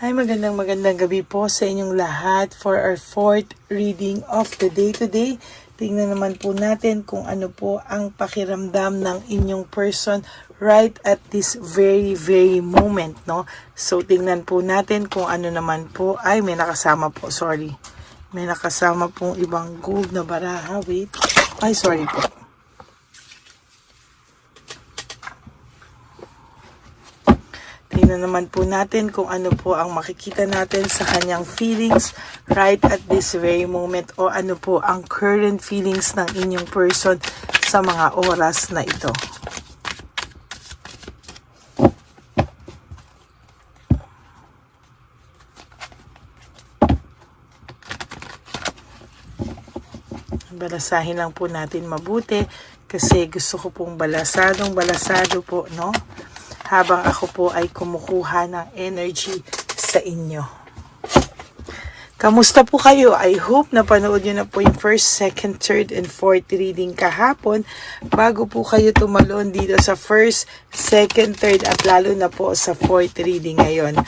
Hi, magandang gabi po sa inyong lahat for our fourth reading of the day today. Tingnan naman po natin kung ano po ang pakiramdam ng inyong person right at this very moment, no? So, tingnan po natin kung ano naman po. Ay, may nakasama po, sorry. May nakasama pong ibang gold na baraha. Wait. Ay, sorry po. Tingnan naman po natin kung ano po ang makikita natin sa kanyang feelings right at this very moment o ano po ang current feelings ng inyong person sa mga oras na ito. Balasahin lang po natin mabuti kasi gusto ko pong balasado po, no? Habang ako po ay kumukuha ng energy sa inyo. Kamusta po kayo? I hope napanood nyo na po yung first, second, third, and fourth reading kahapon bago po kayo tumalon dito sa first, second, third, at lalo na po sa fourth reading ngayon.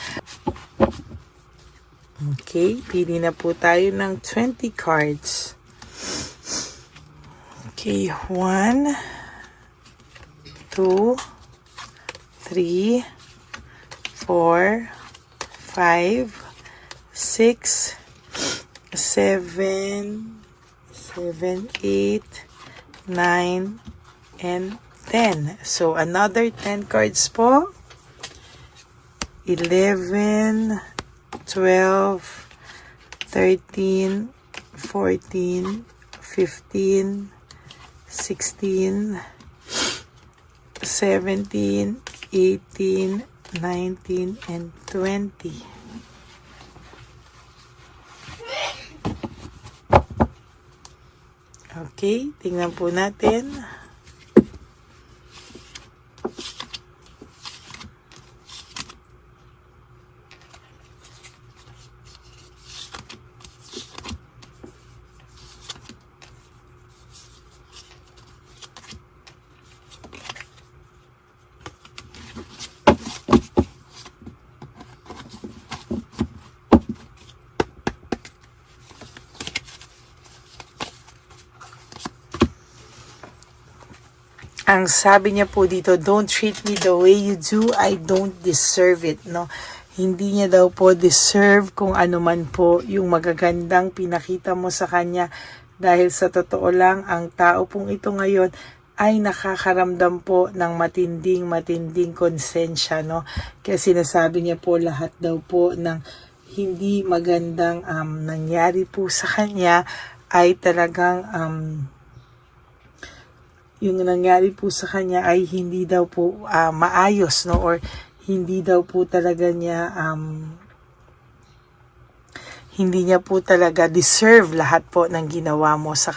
Okay, pili na po tayo ng 20 cards. Okay, 1, 2, 3, 4, 5, 6, 7, 8, 9, and 10. So, another 10 cards po. 11, 12, 13, 14, 15, 16, 17, 18, 19, and 20. Okay, tingnan po natin. Ang sabi niya po dito, don't treat me the way you do, I don't deserve it, no? Hindi niya daw po deserve kung ano man po yung magagandang pinakita mo sa kanya dahil sa totoo lang, ang tao pong ito ngayon ay nakakaramdam po ng matinding konsensya, no? Kaya sinasabi niya po lahat daw po ng hindi magandang nangyari po sa kanya ay talagang yung nangyari po sa kanya ay hindi daw po maayos, no? Or hindi daw po talaga niya hindi niya po talaga deserve lahat po ng ginawa mo sa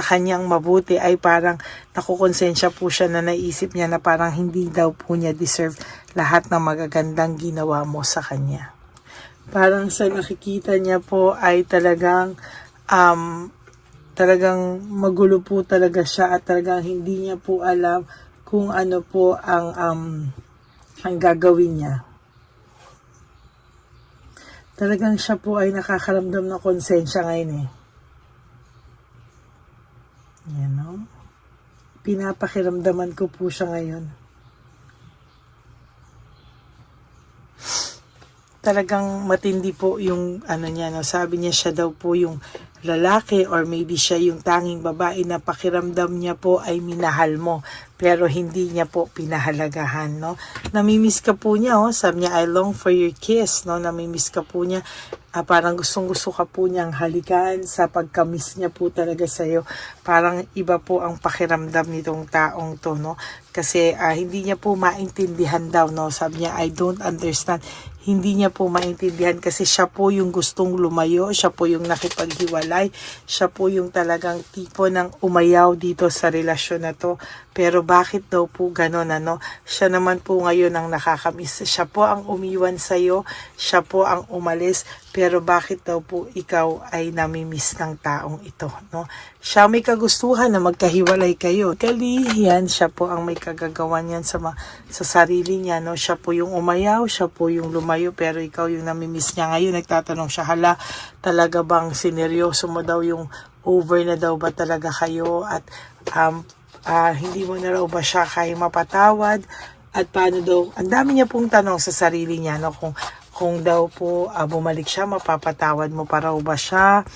kanyang mabuti, ay parang nakukonsensya po siya na naisip niya na parang hindi daw po niya deserve lahat ng magagandang ginawa mo sa kanya. Parang sa nakikita niya po ay talagang magulo po talaga siya at talagang hindi niya po alam kung ano po ang gagawin niya. Talagang siya po ay nakakaramdam ng konsensya ngayon eh. Yan, no? Pinapakiramdaman ko po siya ngayon. Talagang matindi po yung ano niya, no? Sabi niya siya daw po yung lalaki or maybe siya yung tanging babae na pakiramdam niya po ay minahal mo pero hindi niya po pinahalagahan, no? Namimiss ka po niya, oh. Sabi niya, I long for your kiss, no? Namimiss ka po niya. Parang gustong-gusto ka po niyang halikan sa pagkamiss niya po talaga sa'yo. Parang iba po ang pakiramdam nitong taong to, no? Kasi hindi niya po maintindihan daw, no? Sabi niya, I don't understand. Hindi niya po maintindihan kasi siya po yung gustong lumayo, siya po yung nakipaghiwalay, siya po yung talagang tipo ng umayaw dito sa relasyon na to. Pero bakit daw po ganon, ano? Siya naman po ngayon ang nakakamiss. Siya po ang umiwan sa'yo, siya po ang umalis, pero bakit daw po ikaw ay namimiss ng taong ito, no? Siya may kagustuhan na magkahiwalay kayo. Kalihan, siya po ang may kagagawan yan sa sarili niya, no? Siya po yung umayaw, siya po yung lumayo, pero ikaw yung namimiss niya ngayon. Nagtatanong siya, hala, talaga bang sineryoso mo daw yung over na daw ba talaga kayo at hindi mo na raw ba siya kaya mapatawad at paano daw, ang dami niya pong tanong sa sarili niya, no? Kung daw po bumalik siya, mapapatawad mo pa raw ba siya,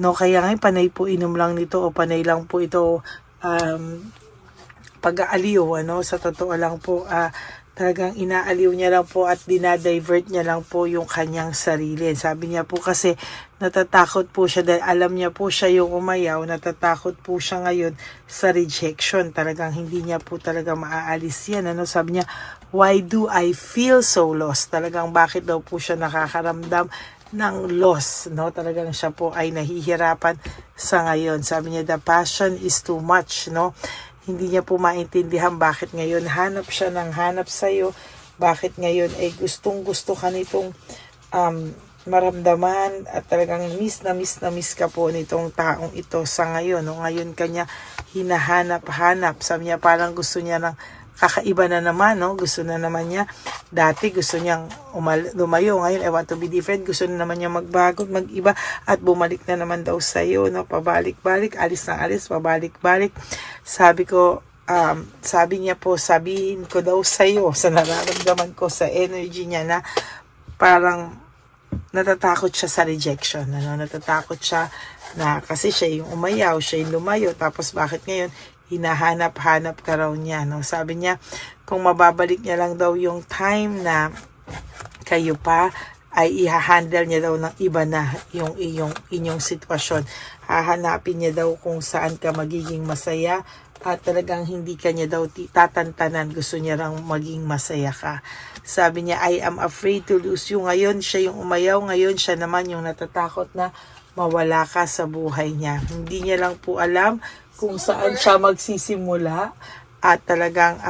no? Kaya ngayon panay po inom lang nito o panay lang po ito pag-aaliw, ano? Sa totoo lang po, talagang inaaliw niya lang po at dinadivert niya lang po yung kanyang sarili. Sabi niya po kasi natatakot po siya dahil alam niya po siya yung umayaw, natatakot po siya ngayon sa rejection. Talagang hindi niya po talaga maaalis yan. Ano? Sabi niya, why do I feel so lost? Talagang bakit daw po siya nakakaramdam ng loss, no? Talagang siya po ay nahihirapan sa ngayon. Sabi niya, the passion is too much, no? Hindi niya po maintindihan bakit ngayon hanap siya ng hanap sa'yo, bakit ngayon ay gustong-gusto ka nitong maramdaman at talagang miss na miss ka po nitong taong ito sa ngayon. No? Ngayon kanya hinahanap-hanap. Sabi niya parang gusto niya ng kakaiba na naman, no? Gusto na naman niya. Dati gusto niyang lumayo. Ngayon, I want to be different. Gusto na naman niya magbago, mag-iba. At bumalik na naman daw sa'yo, no? Pabalik-balik, alis na alis, pabalik-balik. Sabi niya po, sabihin ko daw sa'yo, sa nararamdaman ko, sa energy niya na parang natatakot siya sa rejection. Ano? Natatakot siya na kasi siya yung umayaw, siya yung lumayo. Tapos bakit ngayon hinahanap-hanap ka raw niya, no? Sabi niya, kung mababalik niya lang daw yung time na kayo pa, ay ihahandle niya daw ng iba na yung inyong sitwasyon. Hahanapin niya daw kung saan ka magiging masaya at talagang hindi ka niya daw tatantanan. Gusto niya lang maging masaya ka. Sabi niya, I am afraid to lose you. Ngayon, siya yung umayaw. Ngayon, siya naman yung natatakot na mawala ka sa buhay niya. Hindi niya lang po alam kung saan siya magsisimula at talagang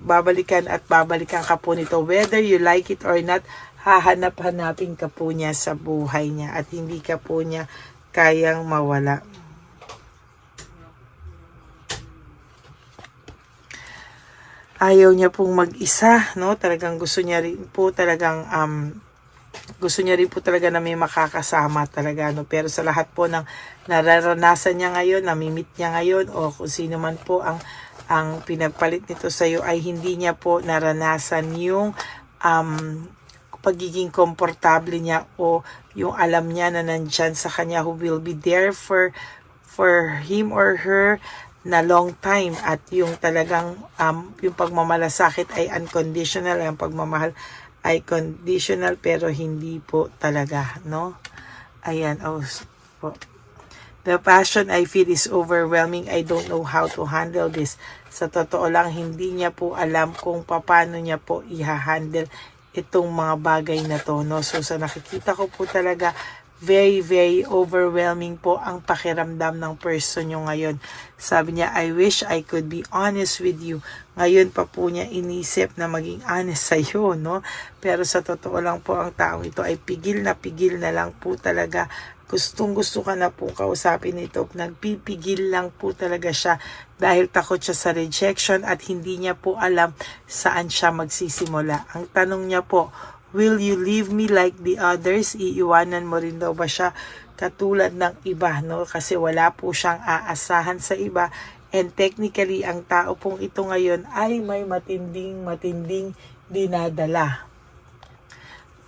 babalikan ka po nito. Whether you like it or not, hahanap-hanapin ka po niya sa buhay niya at hindi ka po niya kayang mawala. Ayaw niya pong mag-isa, no? Talagang gusto niya rin po talagang na may makakasama talaga, no? Pero sa lahat po ng nararanasan niya ngayon, namimit niya ngayon, o kung sino man po ang pinagpalit nito sa iyo, ay hindi niya po naranasan yung pagiging komportable niya o yung alam niya na nandyan sa kanya who will be there for him or her na long time at yung talagang yung pagmamalasakit ay unconditional, ang pagmamahal ay conditional pero hindi po talaga, no? Ayan, po. The passion I feel is overwhelming. I don't know how to handle this. Sa totoo lang, hindi niya po alam kung paano niya po i-handle itong mga bagay na to, no? So sa nakikita ko po talaga, very, very overwhelming po ang pakiramdam ng person nyo ngayon. Sabi niya, I wish I could be honest with you. Ngayon pa po niya inisip na maging honest sa'yo, no? Pero sa totoo lang po, ang taong ito ay pigil na lang po talaga. Gustong-gusto ka na po kausapin ito. Nagpipigil lang po talaga siya dahil takot siya sa rejection at hindi niya po alam saan siya magsisimula. Ang tanong niya po, will you leave me like the others? Iiwanan mo rin daw ba siya katulad ng iba, no? Kasi wala po siyang aasahan sa iba. And technically, ang tao pong ito ngayon ay may matinding dinadala.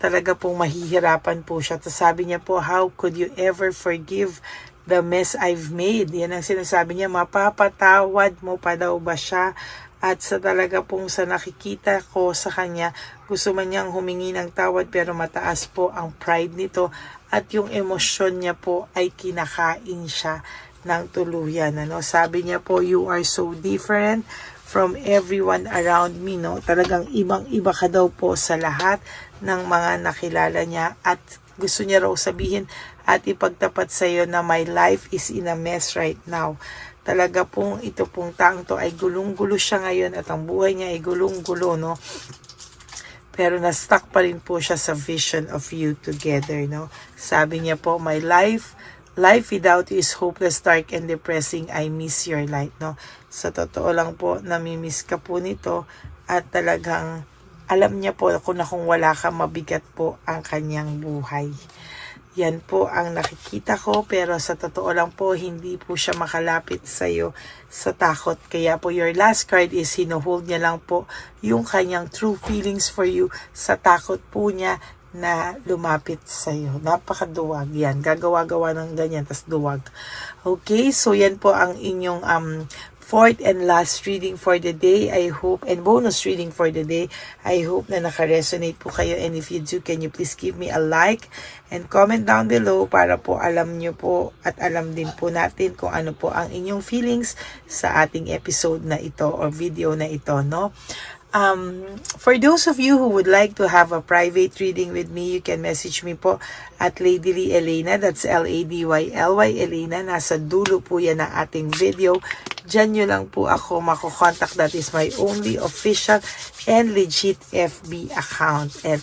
Talaga pong mahihirapan po siya. Tapos sabi niya po, how could you ever forgive the mess I've made? Yan ang sinasabi niya, mapapatawad mo pa daw ba siya? At sa talaga pong sa nakikita ko sa kanya, gusto man niyang humingi ng tawad pero mataas po ang pride nito at yung emosyon niya po ay kinakain siya ng tuluyan. Ano? Sabi niya po, you are so different from everyone around me. No? Talagang ibang-iba ka daw po sa lahat ng mga nakilala niya at gusto niya raw sabihin at ipagtapat sa iyo na my life is in a mess right now. talaga pong ito pong taong to ay gulong-gulo siya ngayon at ang buhay niya ay gulong-gulo, no? Pero na-stuck pa rin po siya sa vision of you together, no? Sabi niya po, my life without you is hopeless, dark, and depressing. I miss your light, no? Sa totoo lang po, namimiss ka po nito at talagang alam niya po kung wala ka, mabigat po ang kanyang buhay. Yan po ang nakikita ko, pero sa totoo lang po, hindi po siya makalapit sa iyo sa takot. Kaya po your last card is hinuhold niya lang po yung kanyang true feelings for you sa takot po niya na lumapit sa iyo. Napakaduwag yan. Gagawa-gawa ng ganyan, tas duwag. Okay, so yan po ang inyong fourth and last reading for the day. I hope, and bonus reading for the day. I hope na naka-resonate po kayo. And if you do, can you please give me a like and comment down below para po alam nyo po at alam din po natin kung ano po ang inyong feelings sa ating episode na ito or video na ito, no? For those of you who would like to have a private reading with me, you can message me po at Lady Lee Elena. That's Ladyly Elena. Nasa dulo po yan ng ating video. Diyan nyo lang po ako makokontak. That is my only official and legit FB account. At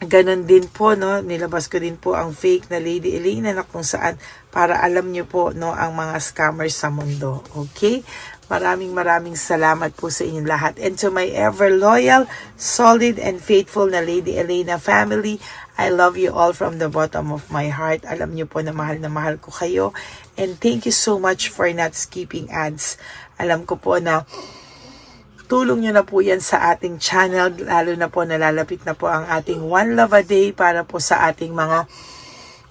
ganun din po, no, nilabas ko din po ang fake na Lady Elena na kung saan para alam nyo po, no, ang mga scammers sa mundo. Okay? Maraming salamat po sa inyong lahat. And to my ever loyal, solid, and faithful na Lady Elena family, I love you all from the bottom of my heart. Alam niyo po na mahal ko kayo. And thank you so much for not skipping ads. Alam ko po na tulong nyo na po yan sa ating channel. Lalo na po nalalapit na po ang ating One Love a Day para po sa ating mga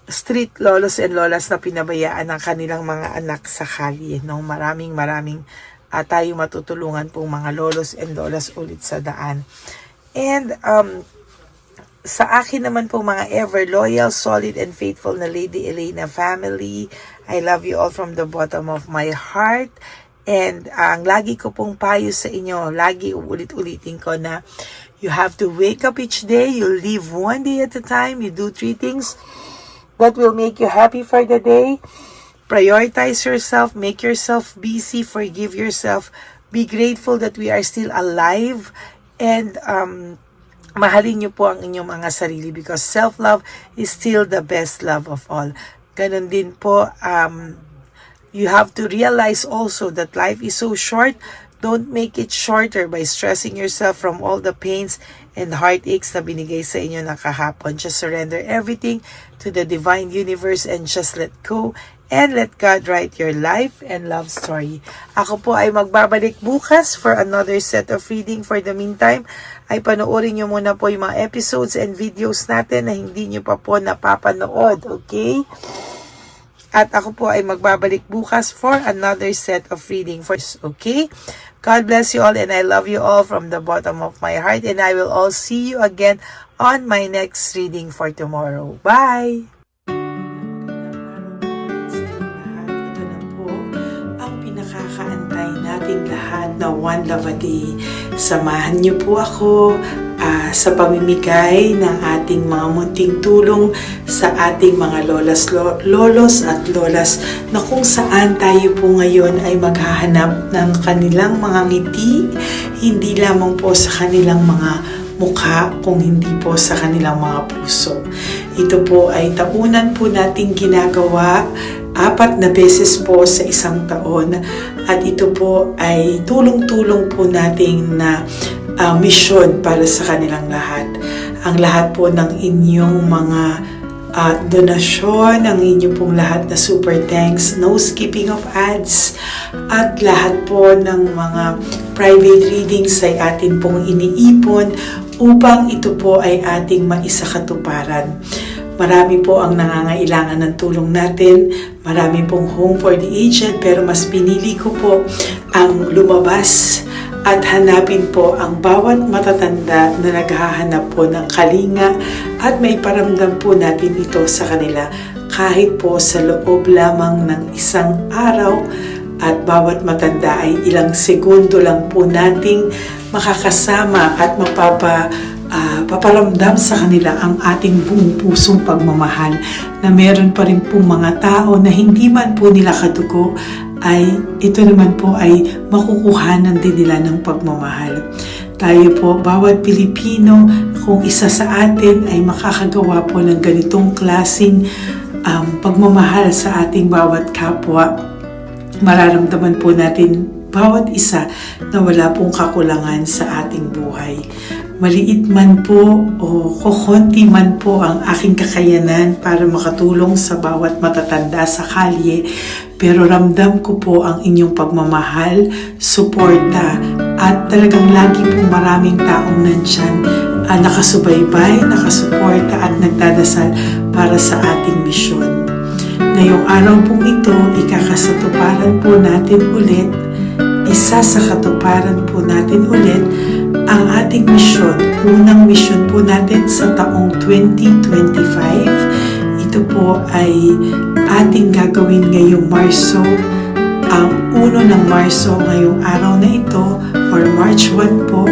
street lolos and lolas na pinabayaan ng kanilang mga anak sa kalye, no? Maraming tayo matutulungan pong mga lolos and lolas ulit sa daan. And sa akin naman po mga ever loyal, solid, and faithful na Lady Elena family, I love you all from the bottom of my heart. And ang lagi ko pong payo sa inyo, lagi ulit-ulitin ko na you have to wake up each day, you live one day at a time, you do 3 things that will make you happy for the day. Prioritize yourself, make yourself busy, forgive yourself, be grateful that we are still alive, and mahalin niyo po ang inyong mga sarili because self-love is still the best love of all. Ganon din po, you have to realize also that life is so short. Don't make it shorter by stressing yourself from all the pains and heartaches na binigay sa inyo na kahapon. Just surrender everything to the divine universe and just let go and let God write your life and love story. Ako po ay magbabalik bukas for another set of reading. For the meantime, ay panoorin nyo muna po yung mga episodes and videos natin na hindi nyo pa po napapanood. Okay? At ako po ay magbabalik bukas for another set of reading. Okay? God bless you all and I love you all from the bottom of my heart. And I will all see you again on my next reading for tomorrow. Bye! Ito na po ang pinakakaantay nating lahat na One Love a Day. Samahan niyo po ako sa pamimigay ng ating mga munting tulong sa ating mga lolos at lolas na kung saan tayo po ngayon ay maghahanap ng kanilang mga ngiti, hindi lamang po sa kanilang mga mukha, kung hindi po sa kanilang mga puso. Ito po ay taunan po nating ginagawa 4 na beses po sa isang taon at ito po ay tulong-tulong po nating na mission para sa kanilang lahat. Ang lahat po ng inyong mga donasyon, ang inyong pong lahat na super thanks, no skipping of ads, at lahat po ng mga private readings ay atin pong iniipon upang ito po ay ating maisakatuparan. Marami po ang nangangailangan ng tulong natin. Marami pong home for the aged, pero mas pinili ko po ang lumabas at hanapin po ang bawat matatanda na naghahanap po ng kalinga at may paramdam po natin ito sa kanila kahit po sa loob lamang ng isang araw at bawat matanda ay ilang segundo lang po nating makakasama at paparamdam sa kanila ang ating buong pusong pagmamahal, na meron pa rin po mga tao na hindi man po nila kadugo, ay ito naman po ay makukuhanan din nila ng pagmamahal. Tayo po, bawat Pilipino, kung isa sa atin ay makakagawa po ng ganitong klaseng pagmamahal sa ating bawat kapwa, mararamdaman po natin bawat isa na wala pong kakulangan sa ating buhay. Maliit man po o kokonti man po ang aking kakayanan para makatulong sa bawat matatanda sa kalye, pero ramdam ko po ang inyong pagmamahal, suporta, at talagang lagi po maraming taong nandyan, nakasubaybay, nakasuporta at nagdadasal para sa ating misyon. Ngayong araw pong ito, ikakasatuparan po natin ulit, isa sa katuparan po natin ulit, ang ating misyon, unang misyon po natin sa taong 2025. Ito po ay ating gagawin ngayong Marso, ang 1 ng Marso, ngayong araw na ito, or March 1 po.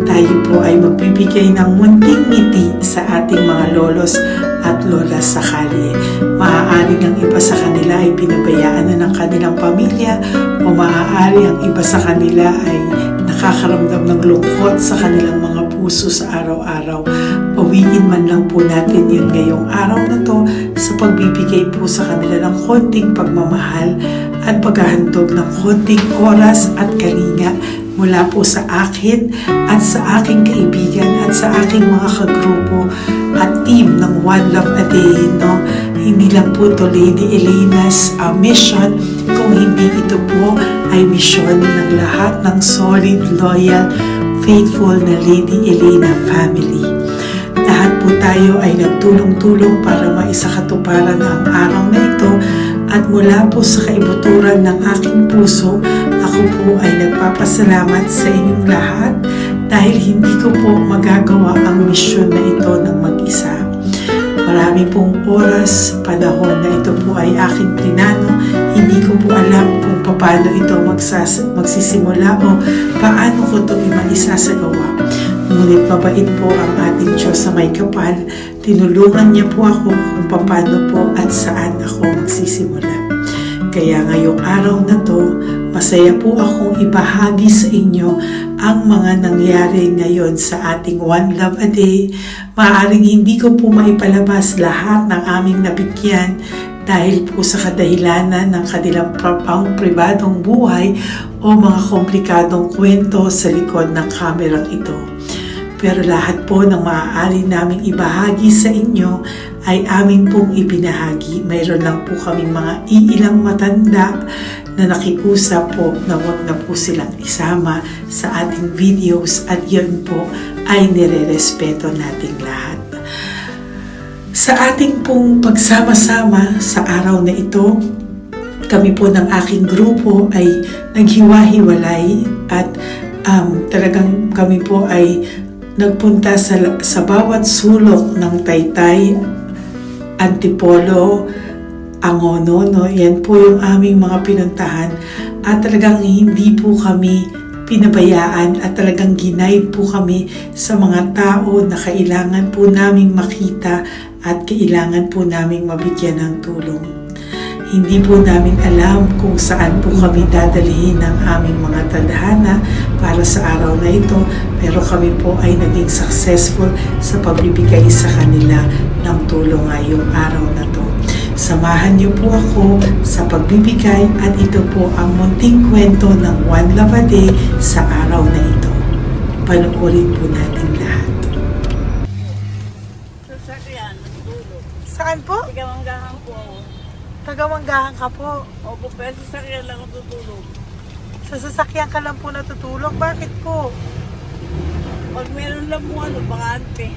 Tayo po ay magbibigay ng munting ngiti sa ating mga lolos at lolas sa kalye. Maaaring ang iba sa kanila ay pinabayaan na ng kanilang pamilya, o maaari ang iba sa kanila ay nakakaramdam ng lungkot sa kanilang mga puso sa araw-araw. Pawiin man lang po natin yun ngayong araw na to sa pagbibigay po sa kanila ng konting pagmamahal at paghahandog ng konting oras at kalinga mula po sa akin at sa aking kaibigan at sa aking mga kagrupo at team ng One Love a Day. No? Hindi lang po to Lady Elena's mission, kung hindi ito po ay misyon ng lahat ng solid, loyal, faithful na Lady Elena family. Lahat po tayo ay nagtulong-tulong para maisakatuparan ang araw na ito, at mula po sa kaibuturan ng aking puso, ako po ay nagpapasalamat sa inyong lahat dahil hindi ko po magagawa ang misyon na ito ng mag-isa. Marami pong oras, panahon na ito po ay aking plinano. Hindi ko po alam kung paano ito magsisimula o paano ko ito maisasagawa. Ngunit mabait po ang ating Diyos sa may kapal. Tinulungan niya po ako kung paano po at saan ako magsisimula. Kaya ngayong araw na to, masaya po akong ibahagi sa inyo ang mga nangyari ngayon sa ating One Love a Day. Maaaring hindi ko po maipalabas lahat ng aming nabigyan dahil po sa kadahilanan ng kanilang pribadong buhay o mga komplikadong kwento sa likod ng kamerang ito. Pero lahat po ng maaari naming ibahagi sa inyo ay amin pong ibinahagi. Mayroon lang po kaming mga iilang matanda na nakiusap po na wag na po silang isama sa ating videos, at yun po ay nire-respeto nating lahat. Sa ating pong pagsama-sama sa araw na ito, kami po ng aking grupo ay naghiwa-hiwalay, at talagang kami po ay nagpunta sa bawat sulok ng Taytay, Antipolo, Angono, no? Yan po yung aming mga pinuntahan, at talagang hindi po kami pinabayaan at talagang ginaid po kami sa mga tao na kailangan po naming makita at kailangan po naming mabigyan ng tulong. Hindi po namin alam kung saan po kami dadalhin ng aming mga tadhana para sa araw na ito, pero kami po ay naging successful sa pagbibigay sa kanila ng tulong ngayong araw na to. Samahan niyo po ako sa pagbibigay, at ito po ang munting kwento ng One Love a Day sa araw na ito. Panoorin po natin lahat. Sasakyan, natutulog. Saan po? Tagamanggahan po ako. Tagamanggahan ka po. Opo, pero sasakyan lang ako tutulog. Sa sasakyan ka lang po natutulog? Bakit po? Pag meron lang mo bakante.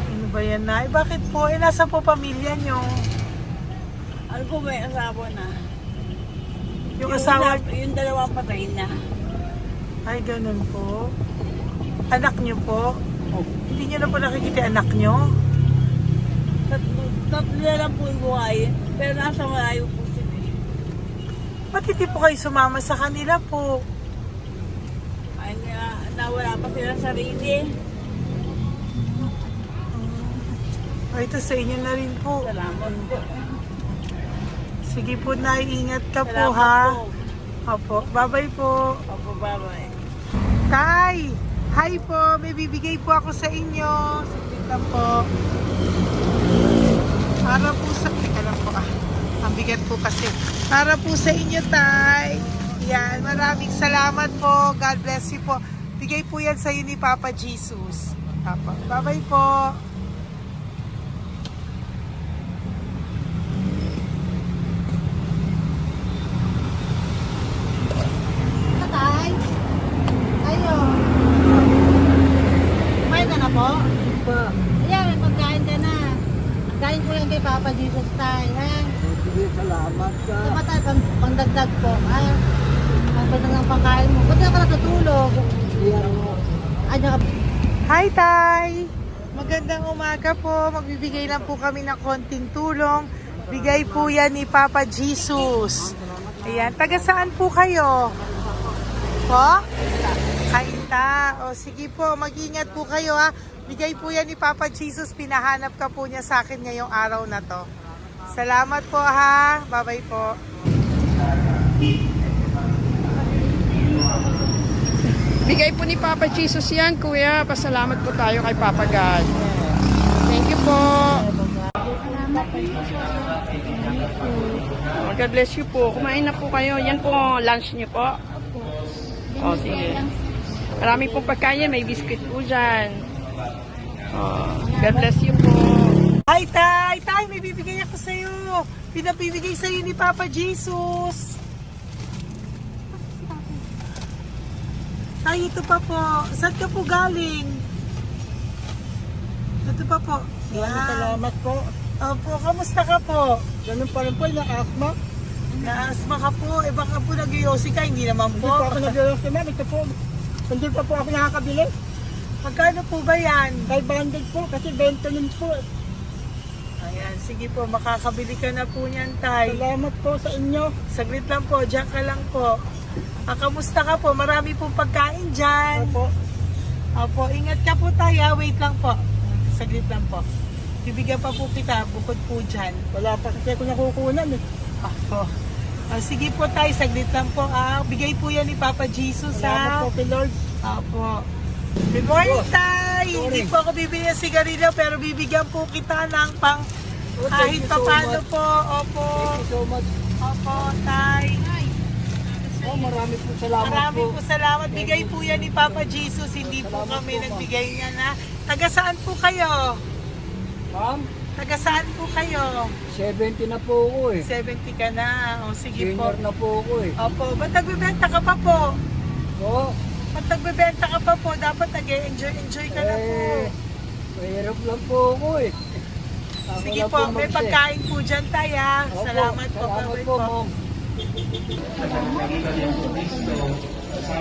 Ano ba yan, Nay? Bakit po? Nasa po pamilya nyo? Ano po, may asawa na. Yung asawa? Yung dalawa patay na. Ay, ganun po. Anak nyo po? Opo. Hindi nyo na po nakikita yung anak nyo? Tatlo na lang po yung buhay. Pero nasa malayo po sila. Ba't hindi po kayo sumama sa kanila po? Ay, nawala pa sila sa sarili. O, ito sa inyo na rin po. Salamat po. Sige po, Nay. Ingat ka po, Salamat ha? po. Opo. Bye-bye po. Opo, bye-bye. Tay! Hi po! May bibigay po ako sa inyo. Saglit lang po. Para po sa... Teka lang po ah. Ang bigat po kasi. Para po sa inyo, Tay. Yan. Maraming salamat po. God bless you po. Bigay po yan sa ni Papa Jesus. Papa. Bye-bye po. Tatay? Ayo. Kumain ka na po? Pa, Ayan, may pagkain ka na. Pagkain ko yan kay Papa Jesus tayo, ha? sige, salamat ka. Ito tayo, pangdagdag po, ha? Ang ganda ng pagkain mo. Ba't ka natutulog? Iyan mo. Ay, naka... Hi, Tay! Magandang umaga po. Magbibigay lang po kami ng konting tulong. Bigay po yan ni Papa Jesus. Ayan. Taga saan po kayo? Po? Kainta. O sige po, mag-ingat po kayo ha. Bigay po yan ni Papa Jesus. Pinahanap ka po niya sa akin ngayong araw na to. Salamat po ha. Bye-bye po. Bigay po ni Papa Jesus yan, Kuya. Pasalamat po tayo kay Papa God. Thank you po. Oh, God bless you po. Kumain na po kayo. Yan po lunch niyo po. Oh, sige. Marami pong pagkain. May biscuit po dyan. Oh, God bless you po. Hi, Tay! Tay, may bibigay ako sa'yo. Pinabibigay sa'yo ni Papa Jesus. Tay, ito pa po. Saan ka po galing? Ito pa po. Salamat po. Opo, kamusta ka po? Ganun pa rin po, na-asma. Na-asma ka po. Eh baka po nag-yosi ka, hindi naman Hindi po. po ako nag-ios naman. Ito po, hindi pa po ako nakakabili. Magkano po ba yan? 500 po, kasi 20 nun po. Ayan, sige po, makakabili ka na po niyan, Tay. Salamat po sa inyo. Saglit lang po, diyan ka lang po. Kamusta ka po? Marami pong pagkain dyan. Opo. Opo, ingat ka po tayo. Wait lang po. Saglit lang po. Bibigyan pa po kita bukod po dyan. Wala pa kasi ako nakukunan eh. Opo. Sige po tayo, saglit lang po. Bigay po yan ni Papa Jesus Salamat po kay Lord. Opo. Good morning, Tay! Hindi po ako bibili ng sigarilyo pero bibigyan po kita ng pang Oh, thank kahit you so papano much. po. Opo. Thank you so much. Opo, Tay. Oh, marami po salamat Marami po. po salamat. Bigay po yan ni Papa Jesus. Hindi po Salamat kami po, ma'am. nagbigay niya na. Taga saan po kayo? Ma'am, Taga saan po kayo? 70 na po ako eh. 70 ka na. O sige po. Junior na po ako eh. Opo. Ba't nagbibenta ka pa po? Oo. Ba't nagbibenta ka pa po? Dapat nag-enjoy ka na po. Mahirap lang po ako eh. Ako Sige lang po. May mag-share. pagkain po dyan tayo. Opo, Salamat po. Salamat Bye-bye po, po. ma'am.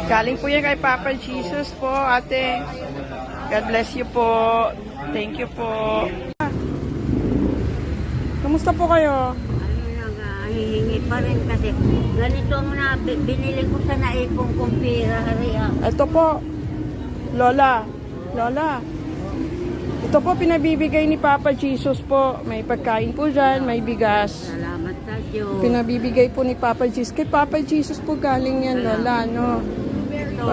Galing po yan kay Papa Jesus po, ate. God bless you po. Thank you po. Kamusta po kayo? hihingi pa rin kasi ganito mo na binili ko sa naipong kong pera. Ito po, Lola. Lola. Ito po pinabibigay ni Papa Jesus po. May pagkain po dyan, may bigas. Salamat sa Diyos. Pinabibigay po ni Papa Jesus. Kay Papa Jesus po galing yan, Lola, no?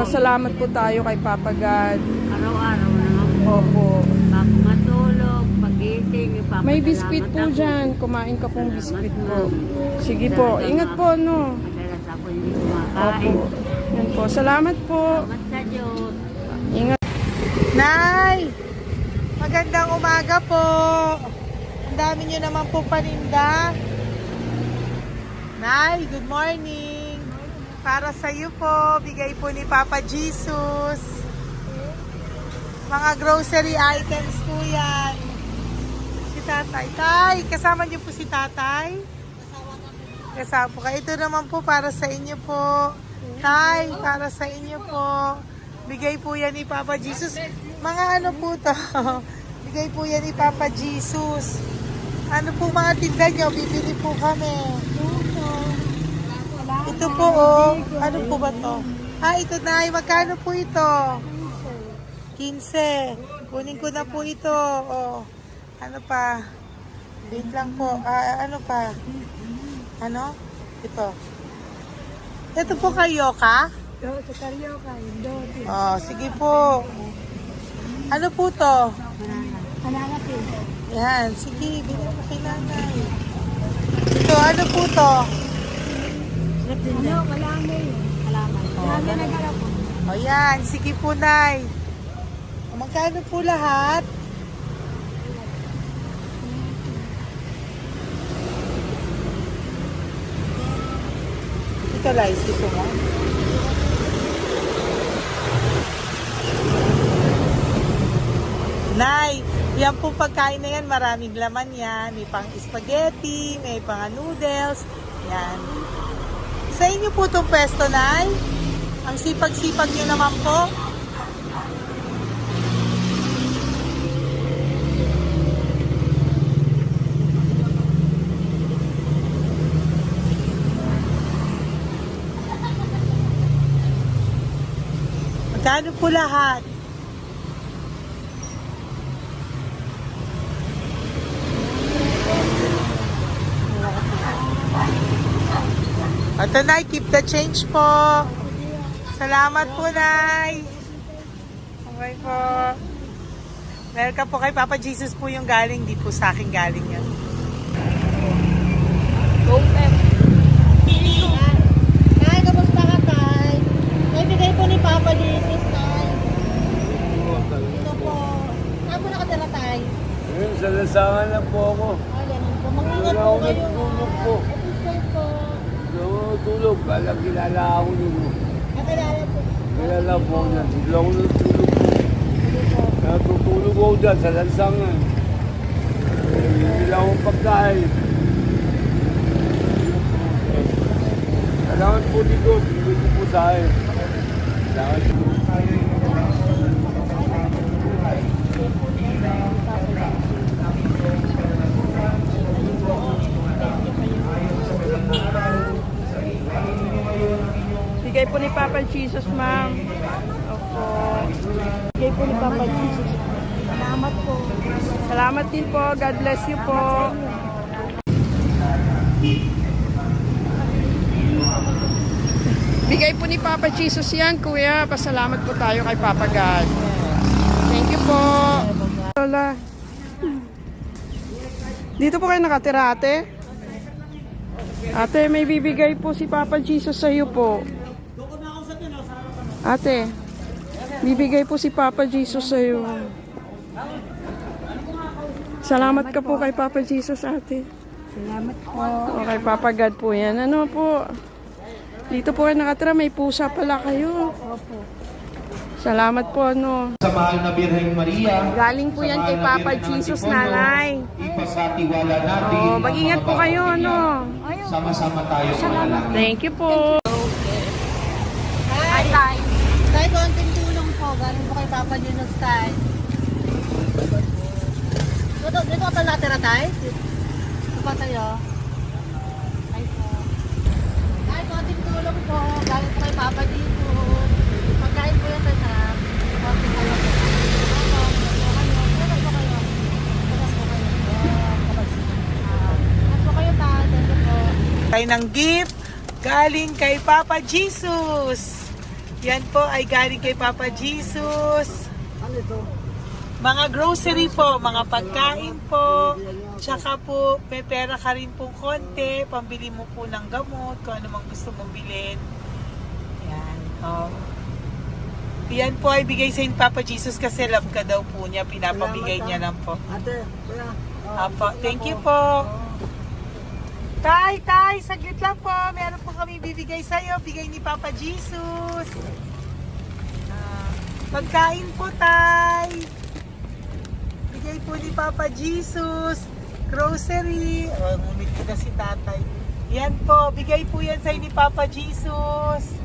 Salamat po tayo kay Papa God. Araw-araw naman po. Opo. Bago matulog, pagising, ipapasalamat May biskwit po ako. dyan. Kumain ka pong biskwit po. Ma'am. Sige po. Ingat po, no? Madalas ako hindi kumakain. Opo. Yan po. Salamat po. Salamat sa Diyos. Ingat. Nay! Magandang umaga po. Ang dami nyo naman po paninda. Nay, good morning. Para sa iyo po, bigay po ni Papa Jesus. Mga grocery items po yan. Si Tatay. Tay, kasama niyo po si Tatay? Kasama po kayo. Ito naman po para sa inyo po. Tay, para sa inyo po. Bigay po yan ni Papa Jesus. Mga ano po to? Bigay po yan ni Papa Jesus. Ano po mga tinda nyo? Bibili po kami. Ito po oh. Ano po ba to? Ito na. Magkano po ito? 15. Kunin ko na po ito. Oh. Ano pa? Wait lang po. Ano pa? Ano? Ito. Ito po kayo ka? Oo, sa Carioca, yung dote. Oh, sige po. Ano po to? Hananap eh. Yan, sige, bilhin mo kay nanay. Ito, ano po to? Ano, kalamay. Kalamay. Kalamay nagharap po. O yan, sige po, nay. Magkano po lahat? Ito, Liz, gusto mo? Nay, yan po pagkain na yan, maraming laman yan. May pang spaghetti, may pang noodles. Yan. Sa inyo po itong pwesto, Nay? Ang sipag-sipag nyo naman po. Magkano po lahat? Ito, Nay, keep the change po. Salamat po, Nay. Okay po. Welcome po kay Papa Jesus po yung galing. Di po sa akin galing yan. Tay, kamusta ka, Tay? May bigay po ni Papa Jesus, Tay. Ito po. Saan po nakatira, Tay? Ngayon, sa lasangan na po ako. Ganun po. Mag-ingat Wala po akong kayo. natulog po. Ito po. Natulog. Kala kilala ako nyo. Nakilala po. Kilala po na. Bigla ako natulog po. Natutulog ako dyan sa lansangan. Hindi lang akong pagkain. Kailangan po dito. Bigay ko po sa akin. Kailangan po. Bigay po ni Papa Jesus, ma'am. Opo. Bigay po ni Papa Jesus. Salamat po. Salamat din po. God bless you po. Bigay po ni Papa Jesus yan, kuya. Pasalamat po tayo kay Papa God. Thank you po. Lola. Dito po kayo nakatira, ate? Ate, may bibigay po si Papa Jesus sa iyo po. Ate, bibigay po si Papa Jesus sa iyo. Salamat ka po kay Papa Jesus, ate. Salamat po. O kay Papa God po yan. Ano po? Dito po kayo nakatira, may pusa pala kayo. Opo. Salamat po, ano. Sa mahal na Birheng Maria. Galing po sa yan mahal kay na Papa Birhen ng Jesus, Antipolo, nanay. Ipagkatiwala natin. Oh, ang mag-ingat mga po kayo, bawat ano. pamilya. Sama-sama tayo sa manalangin. Thank you po. Hi, Tay. Tay, konting tulong po. Galing po kay Papa Jesus, Tay. Dito ka natira, Tay? Dito pa tayo. Ay po. Tay, konting tulong po. Galing po kay Papa Jesus. Pagkain po yan, Tay, sa konting kayo. Tayo ng gift galing kay Papa Jesus. Yan po ay galing kay Papa Jesus. Ano ito? Mga grocery po, mga pagkain po. Tsaka po, may pera ka rin po konti. Pambili mo po ng gamot, kung ano mang gusto mong bilhin. Yan. Oh. Yan po ay bigay sa Papa Jesus kasi love ka daw po niya. Pinapabigay niya lang po. Ate, kuya. Apo, thank you po. Tay, saglit lang po. Meron po kami bibigay sa'yo. Bigay ni Papa Jesus. Pagkain po, Tay. Bigay po ni Papa Jesus. Grocery. Oh, ngumiti na si tatay. Yan po. Bigay po yan sa'yo ni Papa Jesus.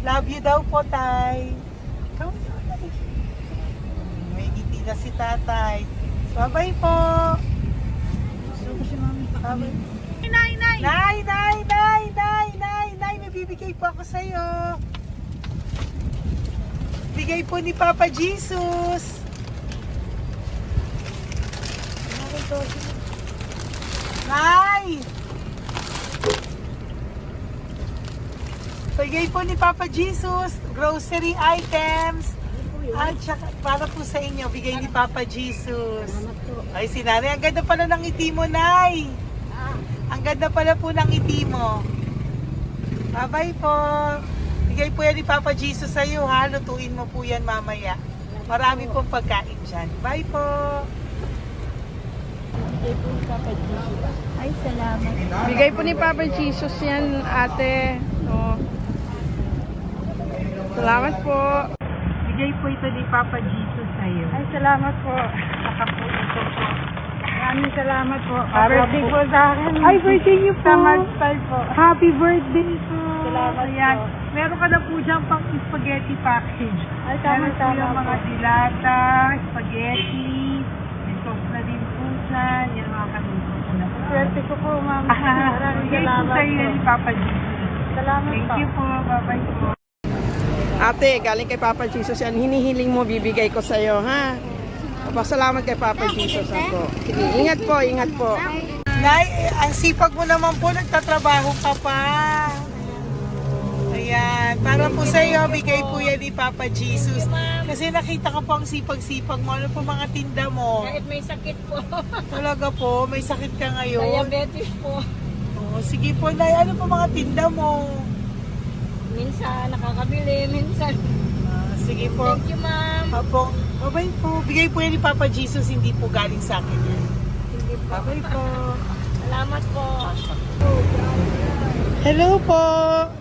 Love you daw po, Tay. May ngiti na si tatay. Bye-bye po. Bye-bye. Nay, may bibigay po ako sa'yo. Bigay po ni Papa Jesus. Nay! Bigay po ni Papa Jesus, grocery items. At saka, para po sa inyo, bigay ni Papa Jesus. Ay, si Nanay, ang ganda pala ng ngiti mo, Nay. Ang ganda pala po ng ngiti mo. Bye-bye po. Bigay po yan ni Papa Jesus sa iyo, ha? Lutuin mo po yan mamaya. Marami pong pagkain dyan. Bye po. Ay, salamat. Bigay po ni Papa Jesus yan, ate. Oh. Salamat po. Bigay po ito ni Papa Jesus sa iyo. Ay, salamat po. Saka po ito po. Maraming salamat po. Para Birthday po- po sa akin. Ay, birthday niyo po. Sa March 5 po. Happy birthday po. Salamat Ayan. po. Meron ka na po dyan pang spaghetti package. Ay, Meron po tama-tama yung mga po. dilata, spaghetti, may sauce na din po dyan. Yan mga kaluto ko na po. Swerte ko po, ma'am. Maraming Bigay po salamat sa iyo po. ni Papa Jesus. Salamat Thank po. you po. Bye-bye po. Ate, galing kay Papa Jesus yan. Hinihiling mo, bibigay ko sa'yo, ha? Pasalamat kay Papa Jesus ako. Sige, ingat po, ingat po. Nay, ang sipag mo naman po, nagtatrabaho ka pa. Ayan, para po sa iyo, bigay po yan ni Papa Jesus. Kasi nakita ko po ang sipag-sipag mo. Ano po mga tinda mo? Kahit may sakit po. Talaga po, may sakit ka ngayon. Diabetes po. Oh, sige po, Nay, ano po mga tinda mo? Minsan nakakabili, minsan. Sige po. Thank you, ma'am. Apo, bye po. Bigay po yan ni Papa Jesus, hindi po galing sa akin yan. Sige po. Bye po. Salamat po. Hello po!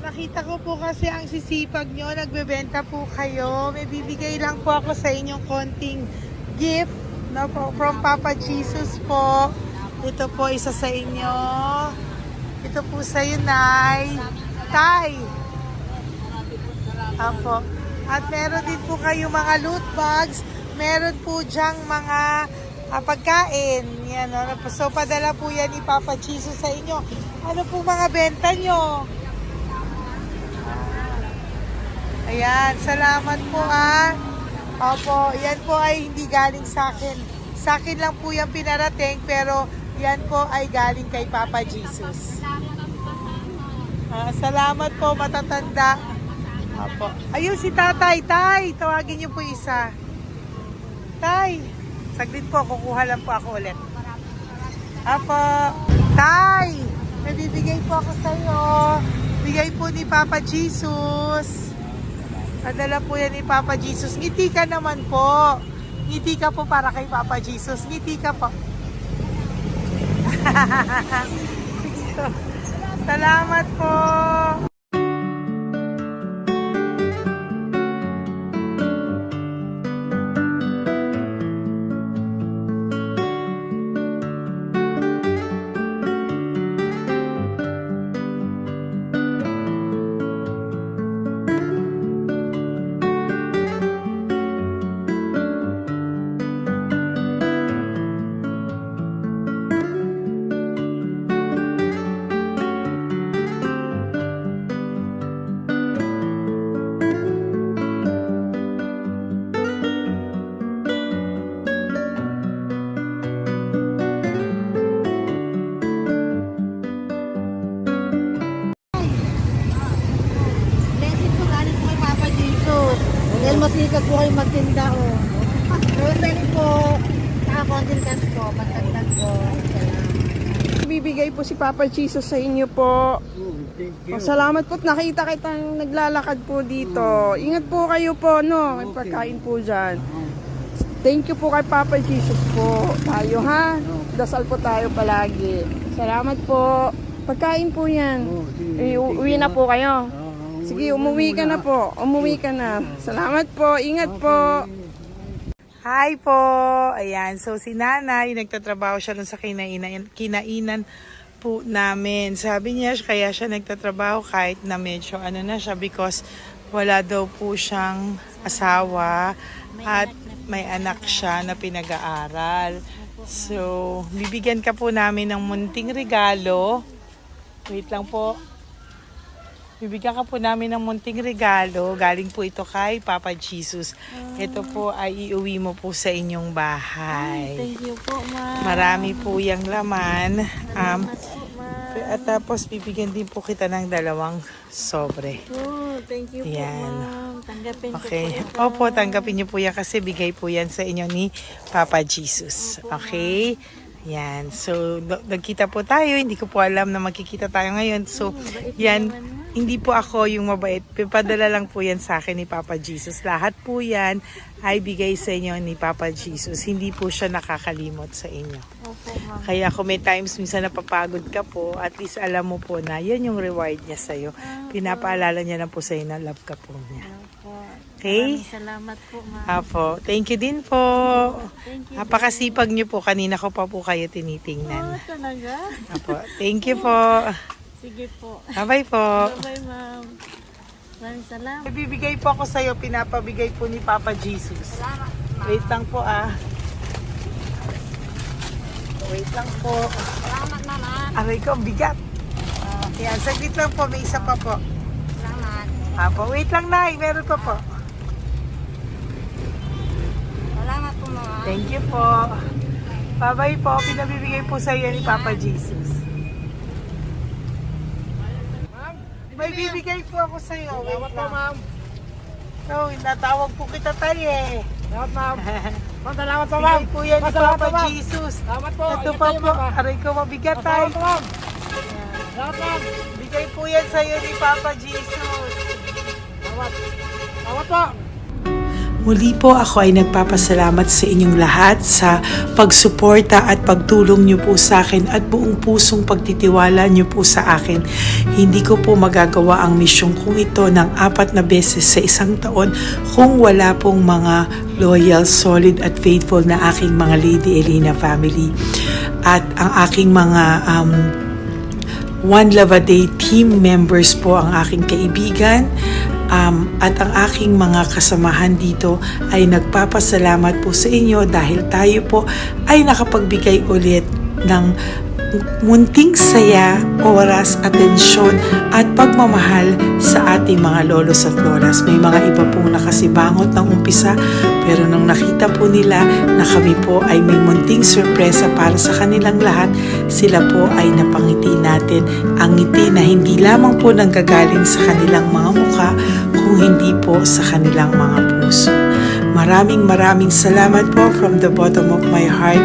Nakita ko po kasi ang sisipag nyo, nagbebenta po kayo. May bibigay lang po ako sa inyong konting gift, no, po, from Papa Jesus po. Ito po isa sa inyo. Ito po sa iyo, Nay. Tay! Apo. At meron din po kayo mga loot bags. Meron po dyang mga pagkain. Yan, no? So, padala po yan ni Papa Jesus sa inyo. Ano po mga benta nyo? Ayan, salamat po Opo, yan po ay hindi galing sa akin. Sa akin lang po yan pinarating, pero yan po ay galing kay Papa Jesus. Salamat po, matatanda. Opo. Ayun si Tatay. Tay, tawagin niyo po isa. Tay, saglit po, kukuha lang po ako ulit. Apo. Tay, may bibigay po ako sa iyo. Bigay po ni Papa Jesus. Padala po yan ni Papa Jesus. Ngiti ka naman po. Ngiti ka po para kay Papa Jesus. Ngiti ka po. Salamat po. Blessing po galing po kay Papa Jesus. Dahil masikap po kayo magtinda o. Grocery po. Saka konting cash po. Pagtagdag po. Bibigay po si Papa Jesus sa inyo po. Thank Oh, salamat po. Nakita kitang naglalakad po dito. Ingat po kayo po, no? May pagkain po dyan. Thank you po kay Papa Jesus po. Tayo, ha? Dasal po tayo palagi. Salamat po. Pagkain po yan. Uwi na po kayo. Sige, umuwi ka na po. Umuwi ka na. Salamat po. Ingat po. Hi po! Ayan, so si Nanay, nagtatrabaho siya dun sa kinainan po namin. Sabi niya, kaya siya nagtatrabaho kahit na medyo ano na siya because wala daw po siyang asawa at may anak siya na pinag-aaral. So, bibigyan ka po namin ng munting regalo. Wait lang po. Bibigyan ka po namin ng munting regalo. Galing po ito kay Papa Jesus. Ito po ay iuwi mo po sa inyong bahay. Thank you po, ma'am. Marami po yung laman. Salamat po, ma'am. At tapos bibigyan din po kita ng 2 sobre. Oh, thank you Yan. po, ma'am. Tanggapin ko Okay. po ito. Opo, tanggapin niyo po yan kasi bigay po yan sa inyo ni Papa Jesus. Okay? Yan. So, nagkita po tayo. Hindi ko po alam na magkikita tayo ngayon. So, yan. Hindi po ako yung mabait. Padala lang po yan sa akin ni Papa Jesus. Lahat po yan ay bigay sa inyo ni Papa Jesus. Hindi po siya nakakalimot sa inyo. Opo, ma'am. Kaya kung may times minsan napapagod ka po, at least alam mo po na yan yung reward niya sa'yo. Pinapaalala niya na po sa'yo na love ka po niya. Opo. Okay? Maraming salamat po, ma'am. Apo. Thank you din po. Thank you. Napakasipag niyo po. Kanina ko pa po kayo tinitingnan. Talaga? Apo. Thank you po. Sige po. Bye-bye po. Bye-bye, ma'am. Maraming salamat. Ibibigay po ako sa'yo. Pinapabigay po ni Papa Jesus. Salamat, Wait lang po Wait lang po. Salamat, ma'am. Aray ko, bigat. Yan, saglit lang po. May isa pa po. Salamat. Apo, wait lang na. Meron pa po. Salamat po, ma'am. Thank you po. Bye-bye po. Pinabibigay po sa iyo ni Papa Jesus. May bibigay po ako sa iyo. Wait lang. ma'am. No, natawag po kita tayo eh. Salamat, ma'am. Salamat po, Bigay po yan ni Salamat Papa po, ma'am. Jesus. Salamat po. Ito Ingat pa kayo, po. ma'am. Aray ko mabigat tayo. Salamat po, ma'am. Salamat, ma'am. Bigay po yan sa iyo ni Papa Jesus. Salamat. Salamat po. Muli po ako ay nagpapasalamat sa inyong lahat sa pagsuporta at pagtulong niyo po sa akin at buong pusong pagtitiwala niyo po sa akin. Hindi ko po magagawa ang misyong kong ito ng 4 na beses sa isang taon kung wala pong mga loyal, solid at faithful na aking mga Lady Elena family. At ang aking mga One Love a Day team members po ang aking kaibigan. At ang aking mga kasamahan dito ay nagpapasalamat po sa inyo dahil tayo po ay nakapagbigay ulit ng munting saya, oras, atensyon at pagmamahal sa ating mga lolos at lolas. May mga iba pong nakasibangot ng umpisa pero nung nakita po nila na kami po ay may munting sorpresa para sa kanilang lahat, sila po ay napangiti natin. Ang ngiti na hindi lamang po nanggagaling sa kanilang mga mukha kung hindi po sa kanilang mga puso. Maraming salamat po from the bottom of my heart,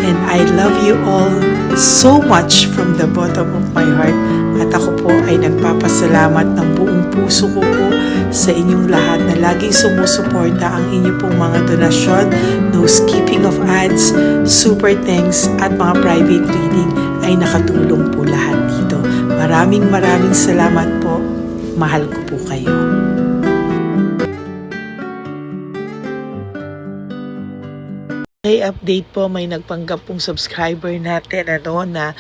and I love you all so much from the bottom of my heart. At ako po ay nagpapasalamat ng buong puso ko po sa inyong lahat na laging sumusuporta. Ang inyo pong mga donasyon, no skipping of ads, super thanks at mga private reading ay nakatulong po lahat dito. Maraming salamat po. Mahal ko po kayo. Okay, update po, may nagpanggap pong subscriber natin na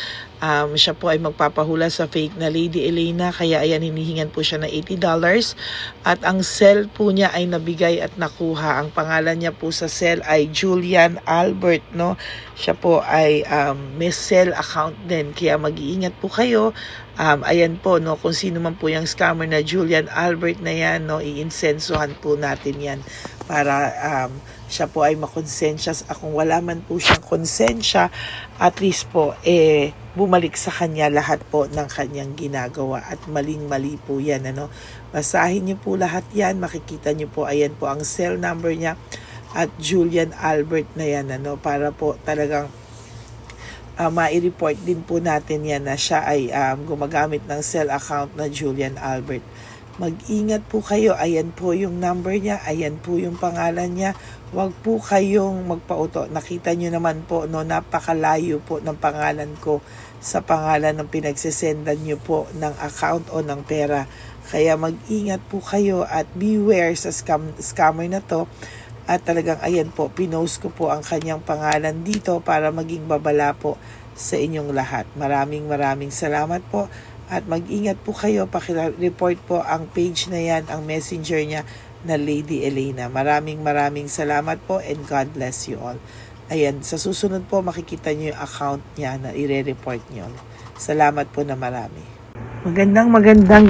siya po ay magpapahula sa fake na Lady Elena, kaya ayan, hinihingan po siya ng $80 at ang cell po niya ay nabigay at nakuha. Ang pangalan niya po sa cell ay Julian Albert, no? Siya po ay may cell account din, kaya mag-iingat po kayo. Ayan po, no, kung sino man po yung scammer na Julian Albert na yan, no, iinsensuhan po natin yan para siya po ay makonsensya. Kung wala man po siyang konsensya, at least po bumalik sa kanya lahat po ng kanyang ginagawa at maling-mali po yan, ano. Basahin niyo po lahat yan, makikita niyo po, ayan po ang cell number niya at Julian Albert na yan, ano, para po talagang ma-report din po natin yan na siya ay gumagamit ng cell account na Julian Albert. Mag-ingat po kayo. Ayan po yung number niya. Ayan po yung pangalan niya. Huwag po kayong magpauto. Nakita nyo naman po, no, napakalayo po ng pangalan ko sa pangalan ng pinagsesendan nyo po ng account o ng pera. Kaya mag-ingat po kayo at beware sa scammer na to. At talagang ayan po, pinost ko po ang kanyang pangalan dito para maging babala po sa inyong lahat. Maraming salamat po. At mag-ingat po kayo, pakireport po ang page na yan, ang messenger niya na Lady Elena. Maraming salamat po and God bless you all. Ayan, sa susunod po makikita niyo yung account niya na ire-report niyo. Salamat po na marami. Magandang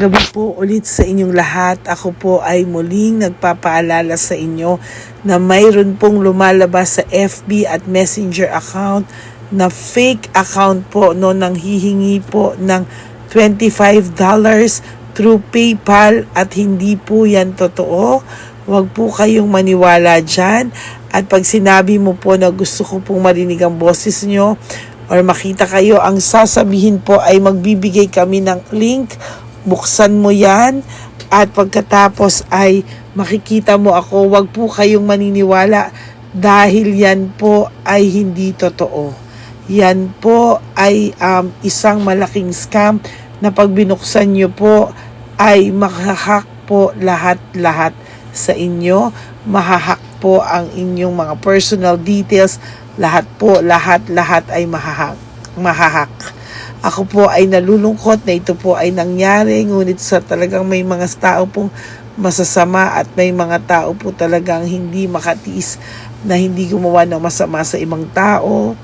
gabi po ulit sa inyong lahat. Ako po ay muling nagpapaalala sa inyo na mayroon pong lumalabas sa FB at Messenger account na fake account po no, nang hihingi po ng $25 through PayPal at hindi po yan totoo. Huwag po kayong maniwala dyan. At pag sinabi mo po na gusto ko pong marinig ang boses nyo, or makita kayo, ang sasabihin po ay magbibigay kami ng link, buksan mo yan, at pagkatapos ay makikita mo ako. Huwag po kayong maniniwala dahil yan po ay hindi totoo. Yan po ay isang malaking scam na pag binuksan nyo po ay mahahack po lahat-lahat sa inyo. Mahahack po ang inyong mga personal details. Lahat ay mahahak. Ako po ay nalulungkot na ito po ay nangyari, ngunit sa talagang may mga tao pong masasama at may mga tao po talagang hindi makatiis na hindi gumawa ng masama sa ibang tao.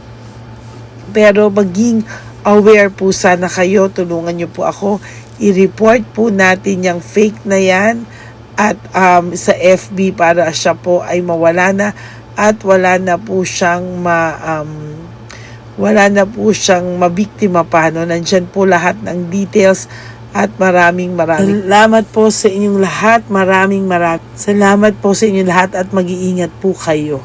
Pero maging aware po sana kayo, tulungan niyo po ako, i-report po natin yung fake na yan at sa FB para siya po ay mawala na. At wala na po siyang mabiktima pa, no? Nandyan po lahat ng details at maraming salamat po sa inyong lahat. Maraming salamat po sa inyong lahat at mag-iingat po kayo.